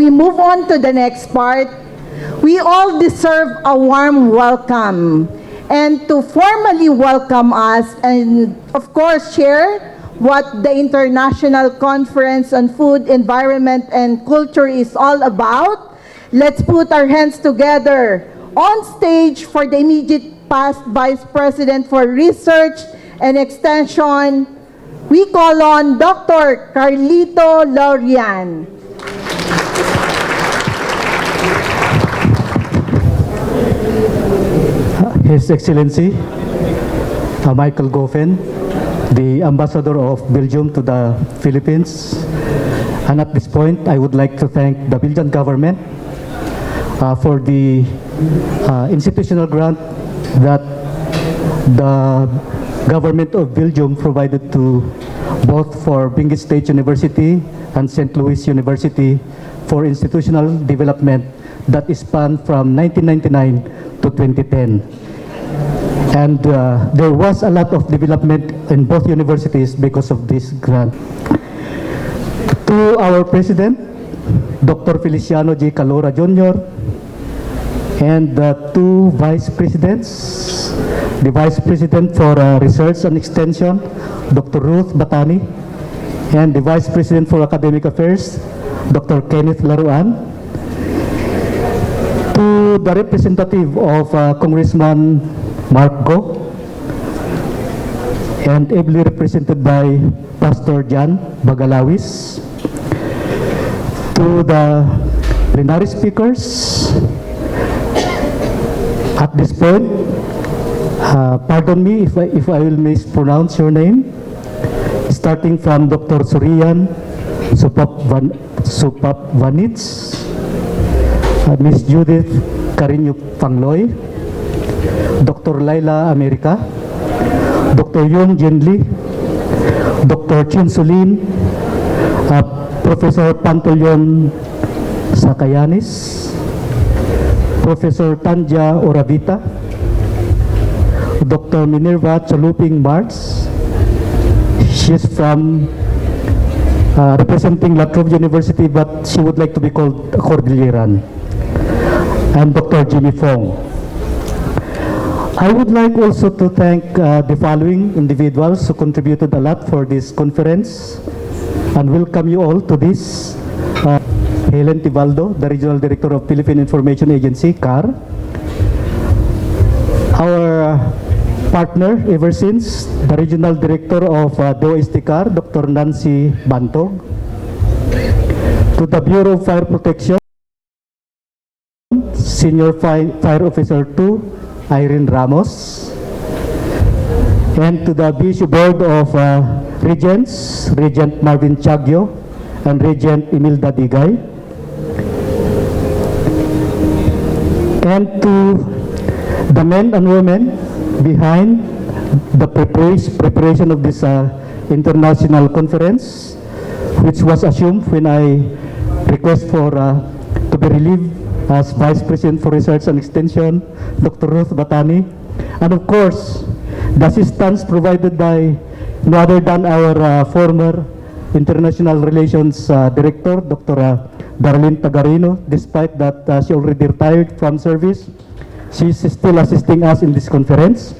we move on to the next part, we all deserve a warm welcome. And to formally welcome us and, of course, share what the International Conference on Food, Environment, and Culture is all about, let's put our hands together on stage for the immediate past Vice President for Research and Extension. We call on Dr. Carlito Laurian. His Excellency Michael Goffen, the Ambassador of Belgium to the Philippines. And at this point, I would like to thank the Belgian government for the institutional grant that the government of Belgium provided to both for Benguet State University and St. Louis University for institutional development that is spanned from 1999 to 2010. And there was a lot of development in both universities because of this grant. To our President, Dr. Feliciano J. Calora Jr., and the two Vice Presidents, the Vice President for Research and Extension, Dr. Ruth Batani, and the Vice President for Academic Affairs, Dr. Kenneth Laruan. To the representative of Congressman Mark Go, and ably represented by Pastor Jan Bagalawis. To the plenary speakers, at this point, pardon me if I will mispronounce your name, starting from Dr. Surian Supapvanits, Ms. Judith Carino Pangloy, Dr. Laila America, Dr. Yung Jinli, Dr. Chin Sulin, Professor Pantolion Sakayanis, Professor Tanja Oravita, Dr. Minerva Chaluping Marx, she's from representing La Trobe University, but she would like to be called Cordilleran, and Dr. Jimmy Fong. I would like also to thank the following individuals who contributed a lot for this conference, and welcome you all to this. Helen Tibaldo, the Regional Director of Philippine Information Agency, CAR. Our partner ever since, the Regional Director of DOST CAR, Dr. Nancy Bantog. To the Bureau of Fire Protection, Senior Fire Officer 2, Irene Ramos. And to the BSU Board of Regents, Regent Marvin Chagyo and Regent Imelda Digay. And to the men and women behind the preparation of this international conference, which was assumed when I request for to be relieved as Vice President for Research and Extension, Dr. Ruth Batani, and of course, the assistance provided by no other than our former International Relations Director, Dr. Darlene Tagarino. Despite that she already retired from service, she is still assisting us in this conference.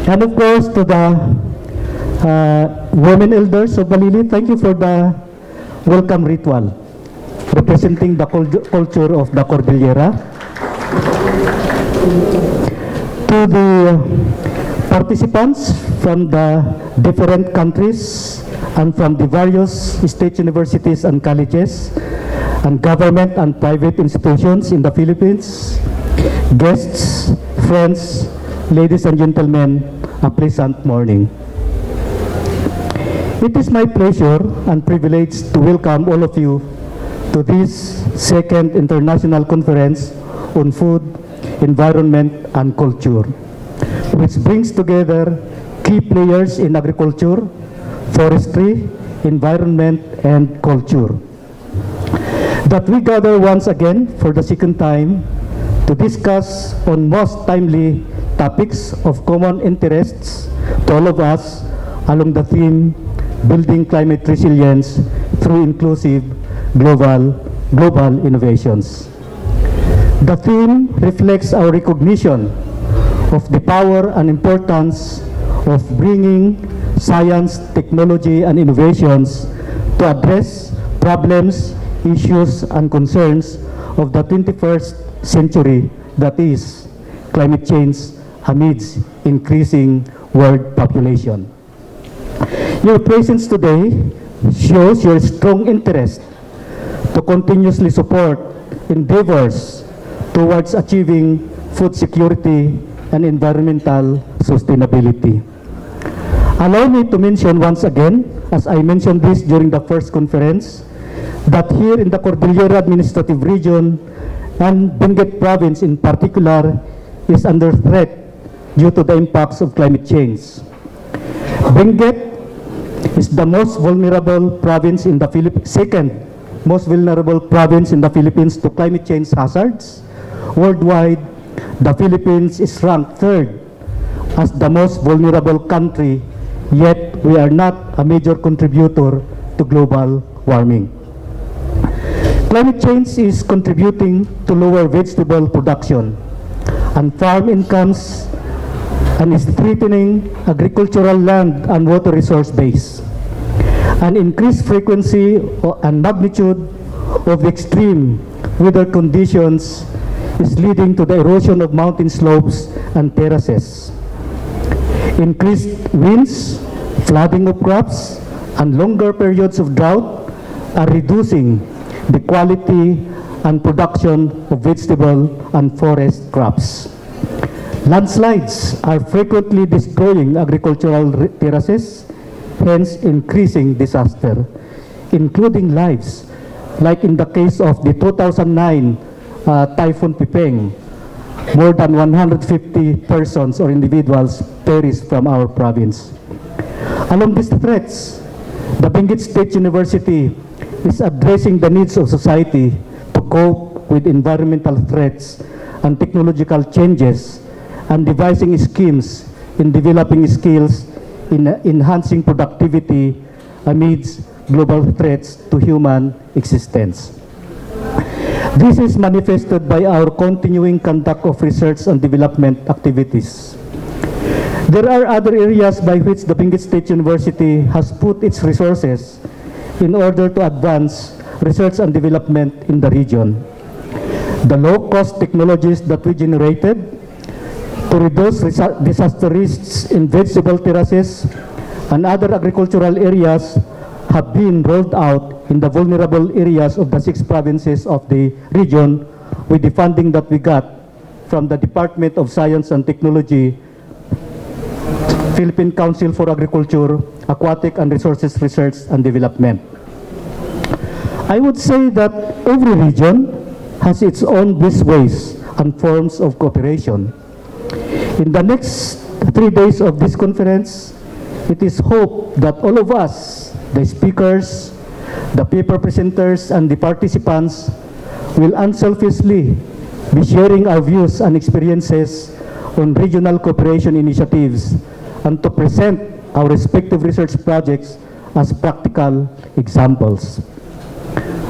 And of course, to the women elders of Balili, thank you for the welcome ritual, representing the culture of the Cordillera. To the participants from the different countries and from the various state universities and colleges and government and private institutions in the Philippines, guests, friends, ladies and gentlemen, a pleasant morning. It is my pleasure and privilege to welcome all of you to this second International Conference on Food, Environment and Culture, which brings together key players in agriculture, forestry, environment, and culture. That we gather once again for the second time to discuss on most timely topics of common interests to all of us along the theme Building Climate Resilience through Inclusive global innovations. The theme reflects our recognition of the power and importance of bringing science, technology, and innovations to address problems, issues, and concerns of the 21st century, that is, climate change amidst increasing world population. Your presence today shows your strong interest to continuously support endeavors towards achieving food security and environmental sustainability. Allow me to mention once again, as I mentioned this during the first conference, that here in the Cordillera Administrative Region and Benguet Province in particular is under threat due to the impacts of climate change. Benguet is the most vulnerable province in the Philippines, second most vulnerable province in the Philippines to climate change hazards. Worldwide, the Philippines is ranked third as the most vulnerable country, yet we are not a major contributor to global warming. Climate change is contributing to lower vegetable production and farm incomes and is threatening agricultural land and water resource base. An increased frequency and magnitude of extreme weather conditions is leading to the erosion of mountain slopes and terraces. Increased winds, flooding of crops, and longer periods of drought are reducing the quality and production of vegetable and forest crops. Landslides are frequently destroying agricultural terraces, hence increasing disaster, including lives, like in the case of the 2009 Typhoon Pipeng. More than 150 persons or individuals perished from our province. Along these threats, the Benguet State University is addressing the needs of society to cope with environmental threats and technological changes and devising schemes in developing skills in enhancing productivity amidst global threats to human existence. This is manifested by our continuing conduct of research and development activities. There are other areas by which the Benguet State University has put its resources in order to advance research and development in the region. The low-cost technologies that we generated to reduce disaster risks in vegetable terraces and other agricultural areas have been rolled out in the vulnerable areas of the 6 provinces of the region with the funding that we got from the Department of Science and Technology, Philippine Council for Agriculture, Aquatic and Resources Research and Development. I would say that every region has its own best ways and forms of cooperation. In the next 3 days of this conference, it is hoped that all of us, the speakers, the paper presenters, and the participants will unselfishly be sharing our views and experiences on regional cooperation initiatives and to present our respective research projects as practical examples.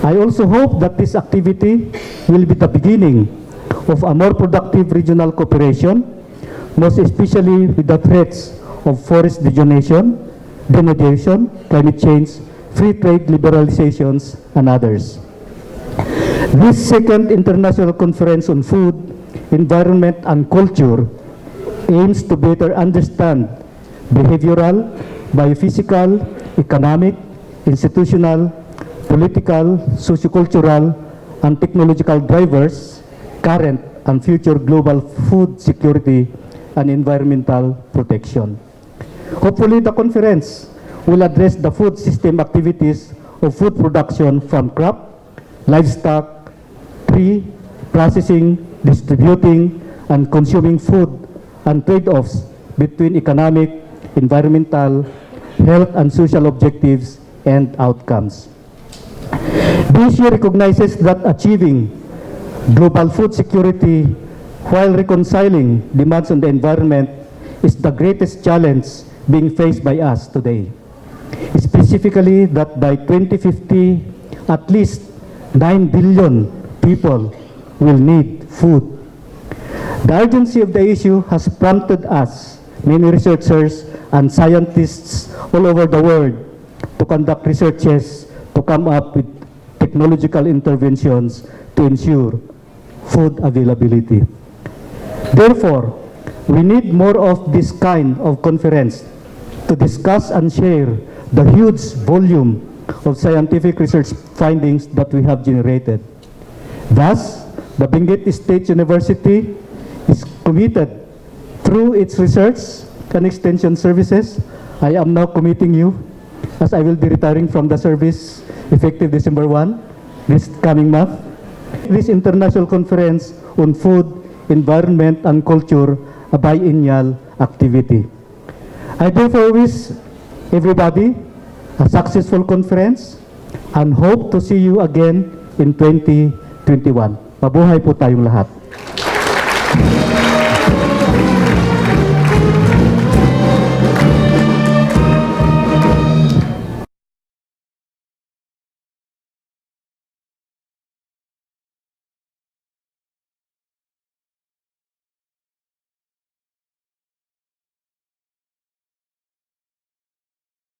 I also hope that this activity will be the beginning of a more productive regional cooperation, most especially with the threats of forest degradation, climate change, free trade liberalizations, and others. This second International Conference on Food, Environment, and Culture aims to better understand behavioral, biophysical, economic, institutional, political, sociocultural, and technological drivers, current and future global food security and environmental protection. Hopefully, the conference will address the food system activities of food production from crop, livestock, tree, processing, distributing, and consuming food, and trade-offs between economic, environmental, health, and social objectives and outcomes. This year recognizes that achieving global food security while reconciling demands on the environment is the greatest challenge being faced by us today. Specifically, that by 2050, at least 9 billion people will need food. The urgency of the issue has prompted us, many researchers and scientists all over the world, to conduct researches to come up with technological interventions to ensure food availability. Therefore, we need more of this kind of conference to discuss and share the huge volume of scientific research findings that we have generated. Thus, the Benguet State University is committed through its research and extension services. I am now committing you, as I will be retiring from the service effective December 1, this coming month. This international conference on food, environment, and culture, a biennial activity. I therefore wish everybody a successful conference and hope to see you again in 2021. Mabuhay po tayong lahat.